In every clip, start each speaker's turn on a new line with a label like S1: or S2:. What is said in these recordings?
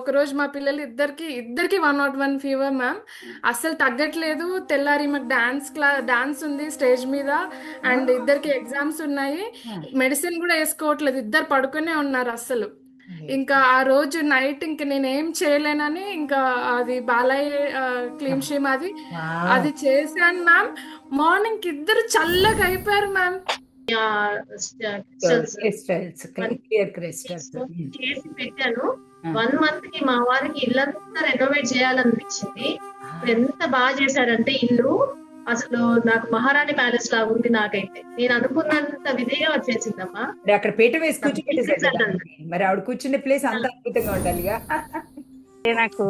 S1: ఒకరోజు మా పిల్లలు ఇద్దరికి 101 ఫీవర్ మ్యామ్. అస్సలు తగ్గట్లేదు. తెల్లారి మాకు డాన్స్ ఉంది స్టేజ్ మీద. అండ్ ఇద్దరికి ఎగ్జామ్స్ ఉన్నాయి. మెడిసిన్ కూడా వేసుకోవట్లేదు, ఇద్దరు పడుకునే ఉన్నారు అస్సలు. ఇంకా ఆ రోజు నైట్ ఇంక నేనేం చేయలేనని ఇంకా అది బాలయ్య క్లీమ్ షీమ్ అది అది చేశాను మ్యామ్. మార్నింగ్ ఇద్దరు చల్లగా అయిపోయారు మ్యామ్.
S2: క్రిస్టల్స్ క్లియర్ క్రిస్టల్స్
S3: చేసి పెట్టాను. 1 మంత్ కి మా వారికి ఇల్లంతా రెనోవేట్ చేయాలనిపించింది. ఎంత బాగా చేశారంటే ఇల్లు అసలు నాకు మహారాణి ప్యాలెస్ లాగా ఉంది. నాకైతే నేను అనుకున్నంత విధిగా వచ్చేసిందమ్మా.
S2: అక్కడ పీట వేసి కూర్చోబెట్టేసారు. మరి ఆవిడ కూర్చునే ప్లేస్ అంత అద్భుతంగా ఉండాలిగా.
S4: నాకు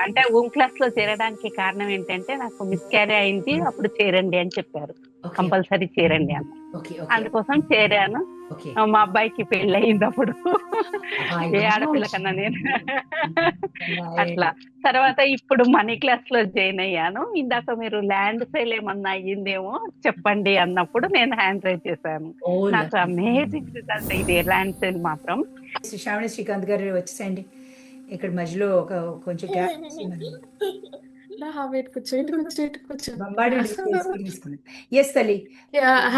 S4: అంటే హోమ్ క్లాస్ లో చేరడానికి కారణం ఏంటంటే నాకు మిస్ క్యారీ అయింది, అప్పుడు చేరండి అని చెప్పారు, కంపల్సరీ చేరండి అని. అందుకోసం చేరాను. మా అబ్బాయికి పెళ్లి అయింది అప్పుడు, ఏ ఆడపిల్ల కన్నా నేను అట్లా. తర్వాత ఇప్పుడు మనీ క్లాస్ లో జాయిన్ అయ్యాను. ఇందాక మీరు ల్యాండ్ సేల్ ఏమన్నా అయ్యిందేమో చెప్పండి అన్నప్పుడు నేను హ్యాండ్ రైజ్ చేశాను. నాకు అమేజింగ్ రిజల్ట్ ఇది ల్యాండ్ సేల్ మాత్రం.
S2: శ్రావణ శ్రీకాంత్ గారు వచ్చేసండి. ఇక్కడ మధ్యలో కొంచెం గ్యాప్ ఎస్ తల్లి.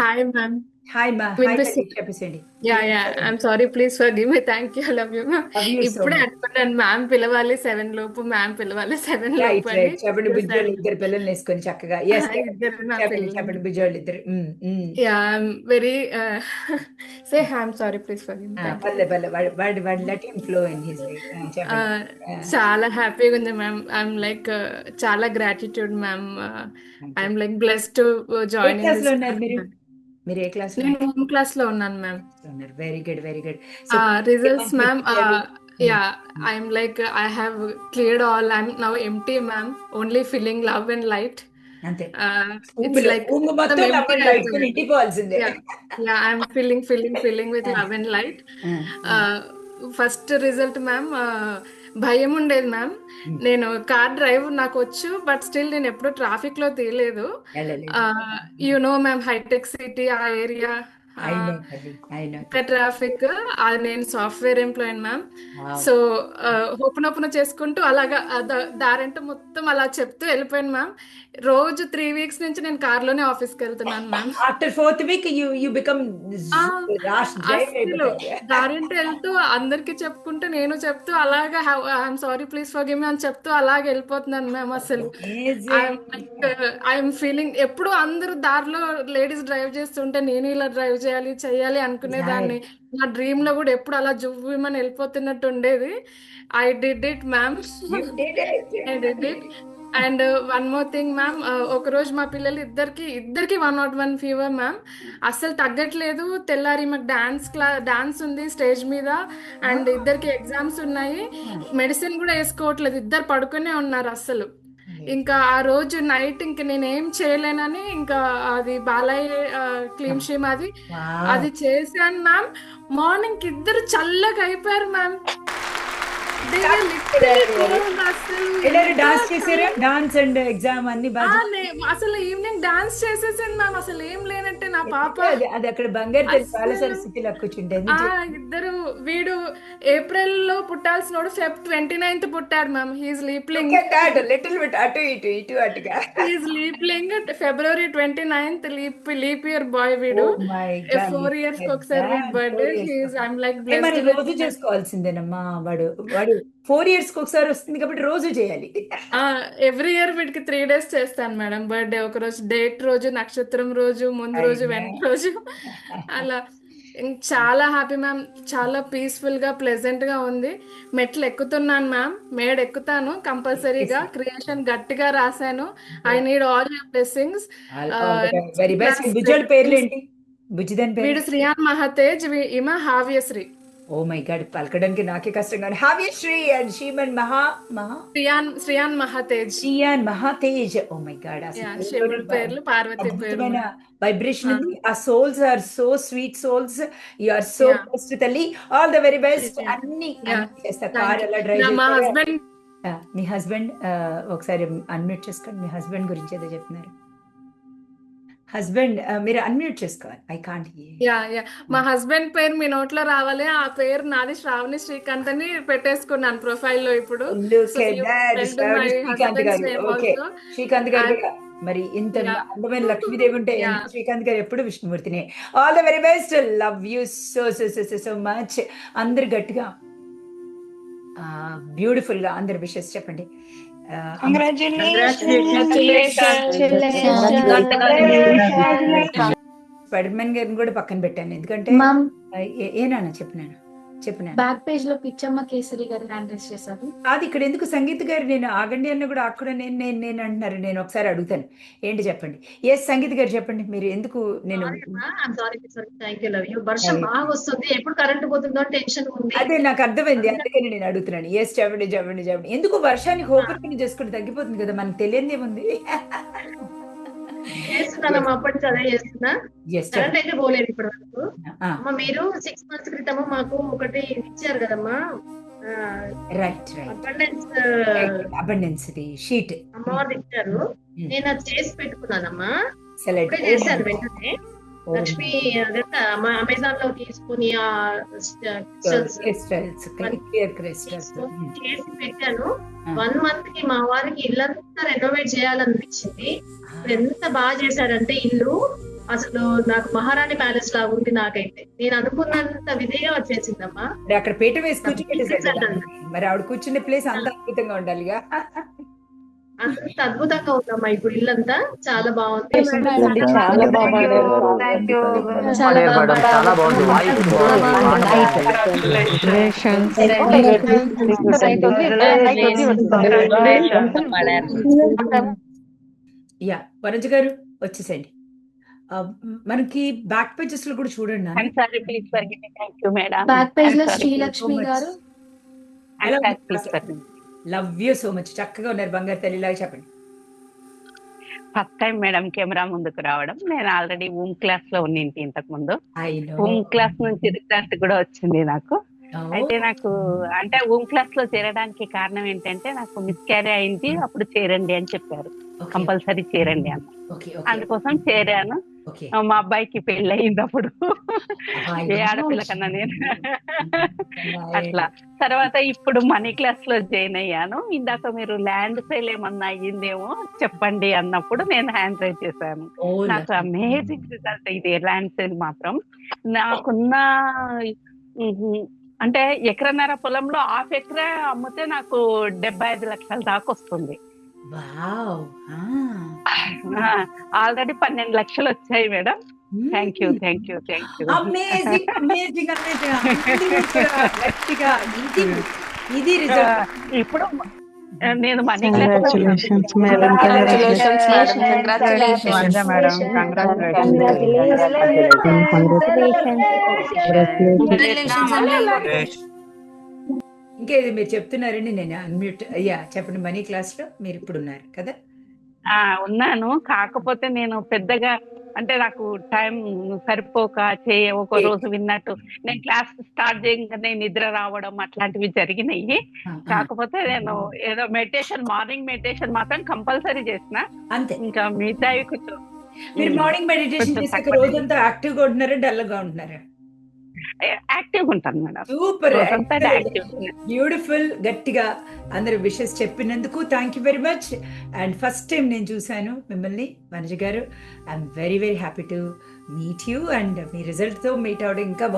S1: Hi ma'am.
S2: హాయ్ మా చెప్పేసండి.
S1: I'm sorry, please forgive me. Thank you, love you ma'am. ఇప్పుడే అనుకున్నాను మ్యామ్ పిలవాలి 7 లోపు, మ్యామ్ పిలవాలి 7 లోపు.
S2: చెప్పండి బుజ్జోళ్ళు ఇద్దరు పిల్లల్ని వేసుకొని చక్కగా. చెప్పండి బుజ్జోళ్ళు ఇద్దరు.
S1: Very say I'm sorry, please forgive మీ. చాలా హ్యాపీగా ఉంది మ్యామ్. ఐఎమ్ లైక్ చాలా gratitude ma'am. I'm like blessed to join.
S2: మీరు ఏ క్లాస్?
S1: నేను హోమ్ క్లాస్ లో ఉన్నాను ma'am.
S2: Very good, very good.
S1: Results ma'am, I'm like I have cleared all. I'm now empty ma'am, only feeling love and light.
S2: అంతే.
S1: It's like I'm feeling with love and light. First result ma'am, భయం ఉండేది ma'am. నేను car drive నాకు వచ్చు, but still నేను ఎప్పుడు traffic లో తీయలేదు. You know ma'am, hitech city ఆ ఏరియా ట్రాఫిక్. నేను software employee ma'am. So open చేసుకుంటూ అలాగా దారంటే మొత్తం అలా చెప్తూ వెళ్ళిపోయాను మ్యామ్. రోజు 3 weeks నుంచి నేను కార్ లోనే ఆఫీస్కి వెళ్తున్నాను ma'am.
S2: After 4th week you become
S1: దారింటూ వెళ్తూ అందరికి చెప్పుకుంటూ నేను చెప్తూ అలాగా ఐఎమ్ సారీ ప్లీజ్ ఫర్గివ్ మీ అని చెప్తూ అలాగే వెళ్ళిపోతున్నాను మ్యామ్. అసలు ఐఎమ్ ఫీలింగ్, ఎప్పుడు అందరూ దారిలో లేడీస్ డ్రైవ్ చేస్తుంటే నేను ఇలా డ్రైవ్ చేయాలి అనుకునేదాన్ని. నా డ్రీమ్ లో కూడా ఎప్పుడు అలా జువ్వమని వెళ్ళిపోతున్నట్టు ఉండేది. I did it ma'am. I did it. And one more thing ma'am, ఒకరోజు మా పిల్లలు ఇద్దరికి 101 ఫీవర్ మ్యామ్. అస్సలు తగ్గట్లేదు. తెల్లారి మాకు డాన్స్ ఉంది స్టేజ్ మీద. అండ్ ఇద్దరికి ఎగ్జామ్స్ ఉన్నాయి. మెడిసిన్ కూడా వేసుకోవట్లేదు, ఇద్దరు పడుకునే ఉన్నారు అస్సలు. ఇంకా ఆ రోజు నైట్ ఇంక నేనేం చేయలేనని ఇంకా అది బాలయ్య క్లీమ్ షీమ్ అది చేశాను మ్యామ్. మార్నింగ్ ఇద్దరు చల్లగా అయిపోయారు మ్యామ్.
S2: డాన్స్ అండ్ ఎగ్జామ్ అన్ని
S1: అసలు ఈవినింగ్ డాన్స్ చేసేసాను మ్యామ్. అసలు ఏం లేనట్టే నా పాప
S2: అది అక్కడ బంగారు స్థితిలో కూర్చుంటే.
S1: ఇద్దరు, వీడు ఏప్రిల్ లో పుట్టాల్సినోడు Feb 29th పుట్టాడు ma'am. He's leapling
S2: little bit అటు ఇటు అటుగా.
S1: He's leapling February 29th leap year boy. వీడు 4 years ఒకసారి వీడి బర్త్డే. ఐఎమ్ లైక్
S2: రోజు చేసుకోవాల్సిందేనమ్మా. వాడు 4 years ఒకసారి వస్తుంది కాబట్టి రోజు చేయాలి.
S1: ఎవ్రీ ఇయర్ వీడికి 3 days చేస్తాను మేడం. బర్త్డే ఒక రోజు, డేట్ రోజు, నక్షత్రం రోజు, ముందు రోజు, వెనక రోజు, అలా. చాలా హ్యాపీ మ్యామ్. చాలా పీస్ఫుల్ గా ప్లెజెంట్ గా ఉంది. మెట్లు ఎక్కుతున్నాను మ్యామ్. మేడ ఎక్కుతాను కంపల్సరీగా. క్రియేషన్ గట్టిగా రాశాను. I need all your blessings. వీడు శ్రియాన్ మహాతేజ్, ఈమె హావ్యశ్రీ.
S2: ఓ మై గాడ్, పలకడానికి నాకే కష్టంగా. Havyasri and Sriman
S1: Shriyan Mahatej.
S2: Oh my god,
S1: పేర్లు పార్వతి పేరు.
S2: వైబ్రేషన్ ఉంది. ఆ souls are so sweet souls. You are so best తల్లి. All the very best. అన్ని చేస్తా. కార్ ఎలా డ్రైవ్. మీ హస్బెండ్ ఒకసారి అన్మ్యూట్ చేసుకోండి. మీ హస్బెండ్ గురించి ఏదో చెప్తున్నారు. హస్బెండ్ మీరు అన్మ్యూట్ చేసుకోవాలి. ఐ కాంట్
S1: యా మా హస్బెండ్ పేరు మీ నోట్లో రావాలి. ఆ పేరు నాది శ్రావణి శ్రీకాంత్ అని పెట్టేసుకున్నాను ప్రొఫైల్ లో ఇప్పుడు. So you spelled my
S2: Srikanth
S1: husband's
S2: గారు.
S1: Name
S2: okay,
S1: also.
S2: శ్రీకాంత్ గారు
S1: అండ్
S2: కూడా మరి ఇంత
S1: యా
S2: అందమైన లక్ష్మీదేవి ఉంటే
S1: యా
S2: శ్రీకాంత్ గారు ఎప్పుడు విష్ణుమూర్తిని. All the very best, love you so so so so so much. అందరు గట్టిగా బ్యూటిఫుల్ గా అందరు విషెస్ చెప్పండి. స్పైడర్మెన్ గారిని కూడా పక్కన పెట్టాను, ఎందుకంటే ఏనాను చెప్పినాను.
S5: బ్యాక్ పేజ్ లో పిచ్చమ్మ కేసరి గారు హ్యాండ్ రైస్ చేశారు.
S2: అది ఇక్కడ ఎందుకు సంగీత్ గారు నేను ఆగండి అన్న కూడా అక్కడ నేను నేను నేను అంటున్నారు. నేను ఒకసారి అడుగుతాను, ఏంటి చెప్పండి. ఎస్ సంగీత్ గారు చెప్పండి, మీరు ఎందుకు. నేను
S3: వర్షం బాగా వస్తుంది, ఎప్పుడు కరెంట్ పోతుందో టెన్షన్ ఉంది.
S2: అదే నాకు అర్థమైంది, అందుకని నేను అడుగుతున్నాను. ఎస్ చెప్పండి చెప్పండి చెప్పండి. ఎందుకు వర్షానికి ఓపెన్ చేసుకుంటే తగ్గిపోతుంది కదా, మనకు తెలియదు ఏముంది.
S3: చేస్తున్నానమ్మా, అప్పటి చదివే చేస్తున్నా. కరెంట్ అయితే పోలేదు ఇప్పటి వరకు. అమ్మ మీరు 6 months క్రితము మాకు ఒకటి ఇచ్చారు కదమ్మా,
S2: రైట్ అబండెన్స్ షీట్
S3: అమ్మవారు ఇచ్చారు. నేను అది చేసి పెట్టుకున్నానమ్మా, ఇప్పుడే చేశాను వెంటనే. లక్ష్మి అమెజాన్ లో తీసుకుని చేసి పెట్టాను. 1 month కి మా వారికి ఇల్లంతా రెనోవేట్ చేయాలనిపించింది. ఎంత బాగా చేశారంటే ఇల్లు అసలు నాకు మహారాణి ప్యాలెస్ లాగా ఉంది. నాకైతే నేను అనుకున్నంత విధిగా వచ్చేసిందమ్మా.
S2: అక్కడ పీట వేసి కూర్చోబెట్టేసారు, మరి ఆవిడ కూర్చునే ప్లేస్ అంత అద్భుతంగా ఉండాలిగా.
S3: అంత అద్భుతంగా ఉందమ్మా ఇప్పుడు ఇల్లంతా, చాలా బాగుంది.
S2: యా వనజ గారు వచ్చేసండి. మనకి బ్యాక్ పేజెస్ లో కూడా చూడండి.
S5: బ్యాక్ పేజ్ లో శ్రీలక్ష్మి గారు.
S2: లవ్ యూ సో మచ్, చక్కగా ఉన్నారు బంగారు తల్లిలాగా. చెప్పండి.
S4: ఫస్ట్ టైం మేడం కెమెరా ముందుకు రావడం. నేను ఆల్రెడీ హోమ్ క్లాస్ లో ఉన్నింటి ఇంతకు ముందు. హోమ్ క్లాస్ నుంచి రిజల్ట్ కూడా వచ్చింది నాకు. అయితే నాకు అంటే హోమ్ క్లాస్ లో చేరడానికి కారణం ఏంటంటే నాకు మిస్క్యారీ అయింది, అప్పుడు చేరండి అని చెప్పారు, కంపల్సరీ చేరండి అన్న. అందుకోసం చేరాను. మా అబ్బాయికి పెళ్లి అయింది అప్పుడు, ఏ ఆడపిల్ల కన్నా నేను అట్లా. తర్వాత ఇప్పుడు మనీ క్లాస్ లో జాయిన్ అయ్యాను. ఇందాక మీరు ల్యాండ్ సేల్ ఏమన్నా అయ్యిందేమో చెప్పండి అన్నప్పుడు నేను హ్యాండ్ రైజ్ చేశాను. నాకు అమేజింగ్ రిజల్ట్ ఇది ల్యాండ్ సేల్ మాత్రం. నాకున్న అంటే ఎకరన్నర పొలంలో 1/2 ఎకరా అమ్మితే నాకు 75 లక్షల దాకా వస్తుంది. ఆల్రెడీ 12 లక్షలు వచ్చాయి మేడం. Thank you. ఇప్పుడు నేను మనీ
S2: ఇంకేది మీరు చెప్తున్నారండి. నేను అన్మ్యూట్ అయ్యా, చెప్పండి. మనీ క్లాస్ లో మీరు ఇప్పుడు ఉన్నారు కదా?
S4: ఉన్నాను. కాకపోతే నేను పెద్దగా అంటే నాకు టైం సరిపోక ఒక రోజు విన్నట్టు నేను క్లాస్ స్టార్ట్ చేయగానే నిద్ర రావడం అట్లాంటివి జరిగినాయి. కాకపోతే నేను ఏదో మెడిటేషన్, మార్నింగ్ మెడిటేషన్ మాత్రం కంపల్సరీ చేసిన.
S2: అంతే.
S4: ఇంకా మిగతా కొంచెం.
S2: మీరు మార్నింగ్ మెడిటేషన్ చేసాక రోజంతా యాక్టివ్ గా ఉంటున్నారా, డల్ గా ఉంటున్నారా?
S4: యాక్టివ్ ఉంటాను మేడం.
S2: Super, beautiful. గట్టిగా అందరు విషెస్ చెప్పినందుకు thank you very much. And first time నేను చూసాను మిమ్మల్ని వనజ గారు. I'm very very happy to meet you. And me result తో మీట్ అవడం ఇంకా